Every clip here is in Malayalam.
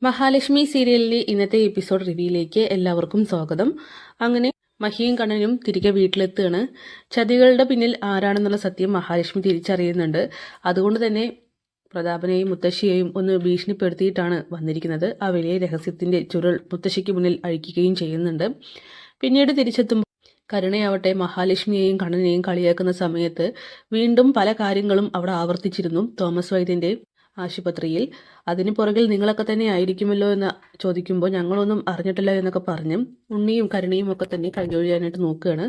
മഹാലക്ഷ്മി സീരിയലിലെ ഇന്നത്തെ എപ്പിസോഡ് റിവ്യൂയിലേക്ക് എല്ലാവർക്കും സ്വാഗതം. അങ്ങനെ മഹിയും കണ്ണനും തിരികെ വീട്ടിലെത്തുകയാണ്. ചതികളുടെ പിന്നിൽ ആരാണെന്നുള്ള സത്യം മഹാലക്ഷ്മി തിരിച്ചറിയുന്നുണ്ട്. അതുകൊണ്ട് തന്നെ പ്രതാപനെയും മുത്തശ്ശിയെയും ഒന്ന് ഭീഷണിപ്പെടുത്തിയിട്ടാണ് വന്നിരിക്കുന്നത്. ആ വലിയ രഹസ്യത്തിന്റെ ചുരുൾ മുത്തശ്ശിക്ക് മുന്നിൽ അഴിക്കുകയും ചെയ്യുന്നുണ്ട്. പിന്നീട് തിരിച്ചെത്തുമ്പോൾ കരുണയാവട്ടെ മഹാലക്ഷ്മിയെയും കണ്ണനെയും കളിയാക്കുന്ന സമയത്ത് വീണ്ടും പല കാര്യങ്ങളും അവിടെ ആവർത്തിച്ചിരുന്നു. തോമസ് വൈദ്യന്റെ ആശുപത്രിയിൽ അതിന് പുറകിൽ നിങ്ങളൊക്കെ തന്നെ ആയിരിക്കുമല്ലോ എന്ന് ചോദിക്കുമ്പോൾ ഞങ്ങളൊന്നും അറിഞ്ഞിട്ടില്ല എന്നൊക്കെ പറഞ്ഞ് ഉണ്ണിയും കരുണയും ഒക്കെ തന്നെ കൈയൊഴിയാനായിട്ട് നോക്കുകയാണ്.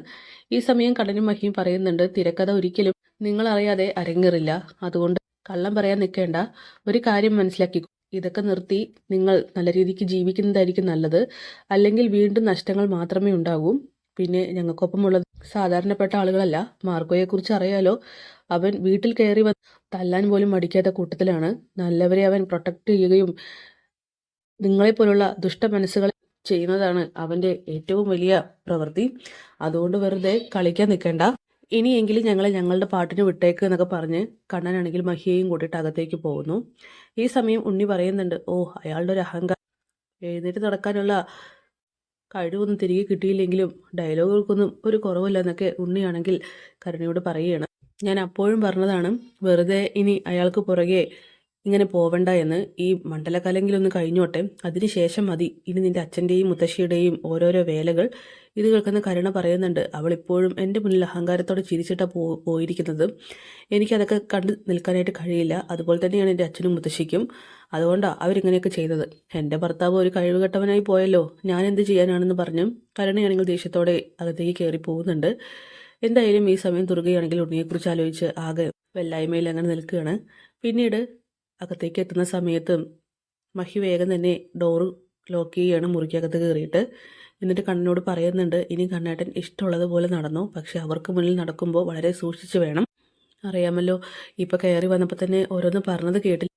ഈ സമയം കണ്ണനും മഹിയും പറയുന്നുണ്ട്, തിരക്കഥ ഒരിക്കലും നിങ്ങളറിയാതെ അരങ്ങേറില്ല, അതുകൊണ്ട് കള്ളം പറയാൻ നിൽക്കേണ്ട, ഒരു കാര്യം മനസ്സിലാക്കി, ഇതൊക്കെ നിർത്തി നിങ്ങൾ നല്ല രീതിക്ക് ജീവിക്കുന്നതായിരിക്കും നല്ലത്, അല്ലെങ്കിൽ വീണ്ടും നഷ്ടങ്ങൾ മാത്രമേ ഉണ്ടാകൂ. പിന്നെ ഞങ്ങൾക്കൊപ്പമുള്ളത് സാധാരണപ്പെട്ട ആളുകളല്ല, മാർഗോയെക്കുറിച്ച് അറിയാലോ, അവൻ വീട്ടിൽ കയറി തല്ലാൻ പോലും മടിക്കാത്ത കൂട്ടത്തിലാണ്. നല്ലവരെ അവൻ പ്രൊട്ടക്ട് ചെയ്യുകയും നിങ്ങളെപ്പോലുള്ള ദുഷ്ടമനസ്സുകൾ ചെയ്യുന്നതാണ് അവൻ്റെ ഏറ്റവും വലിയ പ്രവൃത്തി. അതുകൊണ്ട് വെറുതെ കളിക്കാൻ നിൽക്കേണ്ട, ഇനിയെങ്കിലും ഞങ്ങളെ ഞങ്ങളുടെ പാട്ടിന് വിട്ടേക്ക് എന്നൊക്കെ പറഞ്ഞ് കണ്ണനാണെങ്കിൽ മഹിയെയും കൂട്ടിയിട്ട് അകത്തേക്ക് പോകുന്നു. ഈ സമയം ഉണ്ണി പറയുന്നുണ്ട്, ഓ അയാളുടെ ഒരു അഹങ്കാരം, എഴുന്നേറ്റ് നടക്കാനുള്ള കഴിവൊന്നും തിരികെ കിട്ടിയില്ലെങ്കിലും ഡയലോഗുകൾക്കൊന്നും ഒരു കുറവില്ല എന്നൊക്കെ ഉണ്ണിയാണെങ്കിൽ കരുണയോട് പറയുകയാണ്. ഞാൻ അപ്പോഴും പറഞ്ഞതാണ്, വെറുതെ ഇനി അയാൾക്ക് പുറകെ ഇങ്ങനെ പോവണ്ട എന്ന്. ഈ മണ്ഡലകാലെങ്കിലൊന്ന് കഴിഞ്ഞോട്ടെ, അതിനുശേഷം മതി ഇനി നിന്റെ അച്ഛൻ്റെയും മുത്തശ്ശിയുടെയും ഓരോരോ വേലകൾ. ഇത് കേൾക്കുന്ന കരുണ പറയുന്നുണ്ട്, അവൾ ഇപ്പോഴും എൻ്റെ മുന്നിൽ അഹങ്കാരത്തോടെ ചിരിച്ചിട്ടാണ് പോയിരിക്കുന്നത്. എനിക്കതൊക്കെ കണ്ടു നിൽക്കാനായിട്ട് കഴിയില്ല. അതുപോലെ തന്നെയാണ് എൻ്റെ അച്ഛനും മുത്തശ്ശിക്കും. അതുകൊണ്ടാണ് അവരിങ്ങനെയൊക്കെ ചെയ്തത്. എൻ്റെ ഭർത്താവ് ഒരു കഴിവുകെട്ടവനായി പോയല്ലോ, ഞാൻ എന്ത് ചെയ്യാനാണെന്ന് പറഞ്ഞ് കരുണയാണെങ്കിൽ ദേഷ്യത്തോടെ അകത്തേക്ക് കയറി പോകുന്നുണ്ട്. എന്തായാലും ഈ സമയം ദുർഗയാണെങ്കിൽ ഉണ്ണിയെക്കുറിച്ച് ആലോചിച്ച് ആകെ വെല്ലായ്മയിൽ അങ്ങനെ നിൽക്കുകയാണ്. പിന്നീട് അകത്തേക്ക് എത്തുന്ന സമയത്ത് മഹി വേഗം തന്നെ ഡോറ് ലോക്ക് ചെയ്യുകയാണ് മുറിക്കകത്ത് കയറിയിട്ട്. എന്നിട്ട് കണ്ണനോട് പറയുന്നുണ്ട്, ഇനി കണ്ണേട്ടൻ ഇഷ്ടമുള്ളതുപോലെ നടന്നു, പക്ഷെ അവർക്ക് മുന്നിൽ നടക്കുമ്പോൾ വളരെ സൂക്ഷിച്ച് വേണം. അറിയാമല്ലോ, ഇപ്പം കയറി വന്നപ്പോൾ തന്നെ ഓരോന്ന് പറഞ്ഞത് കേട്ടില്ല.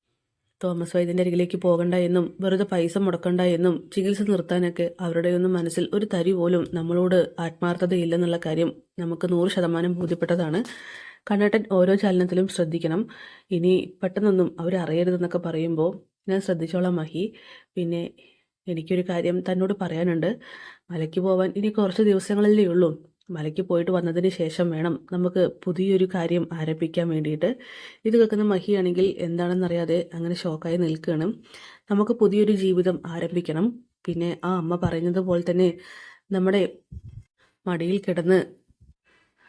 തോമസ് വൈദ്യൻ്റെ അരികിലേക്ക് പോകണ്ട എന്നും വെറുതെ പൈസ മുടക്കണ്ട എന്നും ചികിത്സ നിർത്താനൊക്കെ അവരുടെയൊന്നും മനസ്സിൽ ഒരു തരി പോലും നമ്മളോട് ആത്മാർത്ഥതയില്ലെന്നുള്ള കാര്യം നമുക്ക് 100% ബോധ്യപ്പെട്ടതാണ്. കണ്ണേട്ടൻ ഓരോ ചലനത്തിലും ശ്രദ്ധിക്കണം. ഇനി പെട്ടെന്നൊന്നും അവരറിയരുതെന്നൊക്കെ പറയുമ്പോൾ ഞാൻ ശ്രദ്ധിച്ചോളാം മഹി. പിന്നെ എനിക്കൊരു കാര്യം തന്നോട് പറയാനുണ്ട്. മലയ്ക്ക് പോവാൻ ഇനി കുറച്ച് ദിവസങ്ങളല്ലേ ഉള്ളൂ. മലയ്ക്ക് പോയിട്ട് വന്നതിന് ശേഷം വേണം നമുക്ക് പുതിയൊരു കാര്യം ആരംഭിക്കാൻ വേണ്ടിയിട്ട്. ഇത് കേൾക്കുന്ന മഹിയാണെങ്കിൽ എന്താണെന്നറിയാതെ അങ്ങനെ ഷോക്കായി നിൽക്കുകയാണ്. നമുക്ക് പുതിയൊരു ജീവിതം ആരംഭിക്കണം. പിന്നെ ആ അമ്മ പറയുന്നത് പോലെ തന്നെ നമ്മുടെ മടിയിൽ കിടന്ന്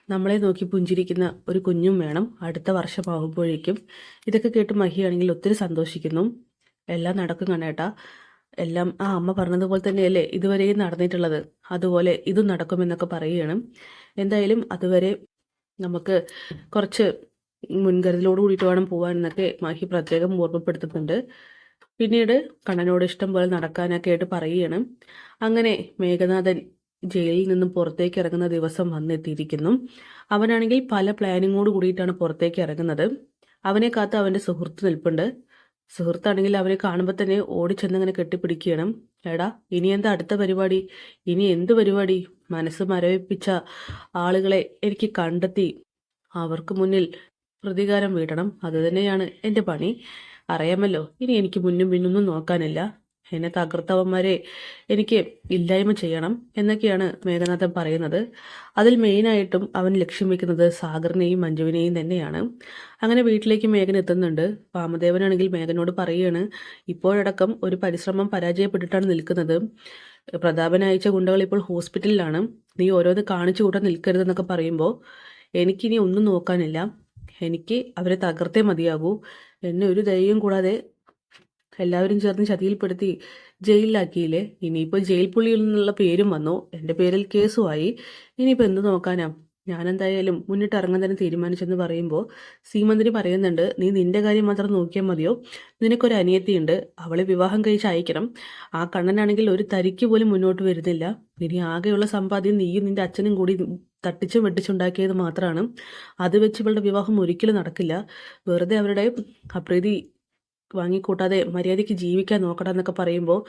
നമ്മളെ നോക്കി പുഞ്ചിരിക്കുന്ന ഒരു കുഞ്ഞും വേണം അടുത്ത വർഷമാകുമ്പോഴേക്കും. ഇതൊക്കെ കേട്ട് മഹിയാണെങ്കിൽ ഒത്തിരി സന്തോഷിക്കുന്നു. എല്ലാം നടക്കും കണ്ണേട്ടാ, എല്ലാം ആ അമ്മ പറഞ്ഞതുപോലെ തന്നെയല്ലേ ഇതുവരെയും നടന്നിട്ടുള്ളത്, അതുപോലെ ഇതും നടക്കുമെന്നൊക്കെ പറയുകയാണ്. എന്തായാലും അതുവരെ നമുക്ക് കുറച്ച് മുൻകരുതലോട് കൂടിയിട്ട് വേണം പോകാൻ എന്നൊക്കെ മഹി പ്രത്യേകം ഓർമ്മപ്പെടുത്തുന്നുണ്ട്. പിന്നീട് കണ്ണനോട് ഇഷ്ടം പോലെ നടക്കാനൊക്കെ ആയിട്ട് പറയുകയാണ്. അങ്ങനെ മേഘനാഥൻ ജയിലിൽ നിന്നും പുറത്തേക്ക് ഇറങ്ങുന്ന ദിവസം വന്നെത്തിയിരിക്കുന്നു. അവനാണെങ്കിൽ പല പ്ലാനിങ്ങോട് കൂടിയിട്ടാണ് പുറത്തേക്ക് ഇറങ്ങുന്നത്. അവനെ കാത്ത് അവൻ്റെ സുഹൃത്ത് നിൽപ്പുണ്ട്. സുഹൃത്താണെങ്കിൽ അവനെ കാണുമ്പോൾ തന്നെ ഓടിച്ചെന്നങ്ങനെ കെട്ടിപ്പിടിക്കണം. എടാ, ഇനി എന്താ അടുത്ത പരിപാടി? ഇനി എന്ത് പരിപാടി? മനസ്സ് മരവിപ്പിച്ച ആളുകളെ എനിക്ക് കണ്ടെത്തി അവർക്ക് മുന്നിൽ പ്രതികാരം വീട്ടണം. അതുതന്നെയാണ് എൻ്റെ പണി. അറിയാമല്ലോ, ഇനി എനിക്ക് മുന്നും പിന്നൊന്നും നോക്കാനില്ല. എന്നെ തകർത്തവന്മാരെ എനിക്ക് ഇല്ലായ്മ ചെയ്യണം എന്നൊക്കെയാണ് മേഘനാഥൻ പറയുന്നത്. അതിൽ മെയിനായിട്ടും അവൻ ലക്ഷ്യം വെക്കുന്നത് സാഗറിനെയും മഞ്ജുവിനെയും തന്നെയാണ്. അങ്ങനെ വീട്ടിലേക്ക് മേഘൻ എത്തുന്നുണ്ട്. വാമദേവനാണെങ്കിൽ മേഘനോട് പറയുകയാണ്, ഇപ്പോഴടക്കം ഒരു പരിശ്രമം പരാജയപ്പെട്ടിട്ടാണ് നിൽക്കുന്നത്. പ്രതാപൻ അയച്ച ഗുണ്ടകൾ ഇപ്പോൾ ഹോസ്പിറ്റലിലാണ്. നീ ഓരോന്ന് കാണിച്ചു കൂട്ടാൻ നിൽക്കരുതെന്നൊക്കെ പറയുമ്പോൾ എനിക്കിനി ഒന്നും നോക്കാനില്ല. എനിക്ക് അവരെ തകർത്തേ മതിയാകൂ. എന്നെ ഒരു ദയയും കൂടാതെ എല്ലാവരും ചേർന്ന് ചതിയിൽപ്പെടുത്തി ജയിലിലാക്കിയില്ലേ. ഇനിയിപ്പോൾ ജയിൽ പുള്ളിയിൽ നിന്നുള്ള പേരും വന്നു, എൻ്റെ പേരിൽ കേസുമായി. ഇനിയിപ്പോൾ എന്ത് നോക്കാനാ? ഞാനെന്തായാലും മുന്നിട്ട് ഇറങ്ങാൻ തന്നെ തീരുമാനിച്ചെന്ന് പറയുമ്പോൾ സീമന്തിന് പറയുന്നുണ്ട്, നീ നിന്റെ കാര്യം മാത്രം നോക്കിയാൽ മതിയോ? നിനക്കൊരു അനിയത്തിയുണ്ട്, അവളെ വിവാഹം കഴിച്ച് അയക്കണം. ആ കണ്ണനാണെങ്കിൽ ഒരു തരിക്ക് പോലും മുന്നോട്ട് വരുന്നില്ല. ഇനി ആകെയുള്ള സമ്പാദ്യം നീയും നിന്റെ അച്ഛനും കൂടി തട്ടിച്ചും വെട്ടിച്ചുണ്ടാക്കിയത് മാത്രമാണ്. അത് വെച്ച് ഇവളുടെ വിവാഹം ഒരിക്കലും നടക്കില്ല. വെറുതെ അവരുടെ അപ്രീതി വാങ്ങിക്കൂട്ടാതെ മര്യാദയ്ക്ക് ജീവിക്കാൻ നോക്കണം എന്നൊക്കെ പറയുമ്പോൾ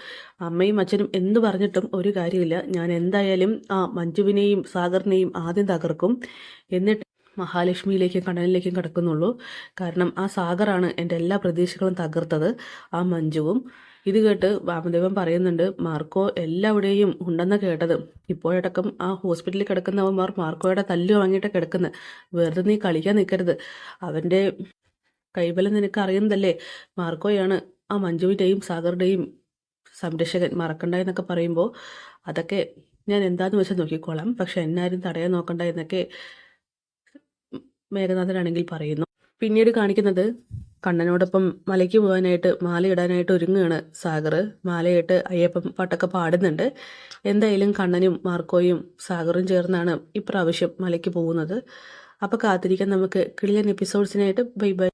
അമ്മയും അച്ഛനും എന്ത് പറഞ്ഞിട്ടും ഒരു കാര്യമില്ല. ഞാൻ എന്തായാലും ആ മഞ്ജുവിനെയും സാഗറിനെയും ആദ്യം തകർക്കും, എന്നിട്ട് മഹാലക്ഷ്മിയിലേക്കും കണ്ണനിലേക്കും കിടക്കുന്നുള്ളൂ. കാരണം ആ സാഗറാണ് എൻ്റെ എല്ലാ പ്രതീക്ഷകളും തകർത്തത്, ആ മഞ്ജുവും. ഇത് കേട്ട് വാമദേവൻ പറയുന്നുണ്ട്, മാർക്കോ എല്ലാവിടെയും ഉണ്ടെന്ന് കേട്ടത്. ഇപ്പോഴടക്കം ആ ഹോസ്പിറ്റലിൽ കിടക്കുന്നവന്മാർ മാർക്കോയുടെ തല്ല് വാങ്ങിയിട്ട് കിടക്കുന്നത്. വെറുതെ നീ കളിക്കാൻ നിൽക്കരുത്. അവൻ്റെ കൈബലം നിനക്ക് അറിയുന്നതല്ലേ. മാർക്കോയാണ് ആ മഞ്ജുവിൻ്റെയും സാഗറുടെയും സംരക്ഷകൻ, മറക്കണ്ട എന്നൊക്കെ പറയുമ്പോൾ അതൊക്കെ ഞാൻ എന്താന്ന് വെച്ചാൽ നോക്കിക്കോളാം, പക്ഷെ എന്നാരും തടയാൻ നോക്കണ്ട എന്നൊക്കെ മേഘനാഥനാണെങ്കിൽ പറയുന്നു. പിന്നീട് കാണിക്കുന്നത് കണ്ണനോടൊപ്പം മലയ്ക്ക് പോകാനായിട്ട് മാലയിടാനായിട്ട് ഒരുങ്ങുകയാണ് സാഗർ. മാലയിട്ട് അയ്യപ്പൻ പാട്ടൊക്കെ പാടുന്നുണ്ട്. എന്തായാലും കണ്ണനും മാർക്കോയും സാഗറും ചേർന്നാണ് ഇപ്രാവശ്യം മലയ്ക്ക് പോകുന്നത്. അപ്പോൾ കാത്തിരിക്കാൻ നമുക്ക് കിളിയൻ എപ്പിസോഡ്സിനായിട്ട്. Bye bye.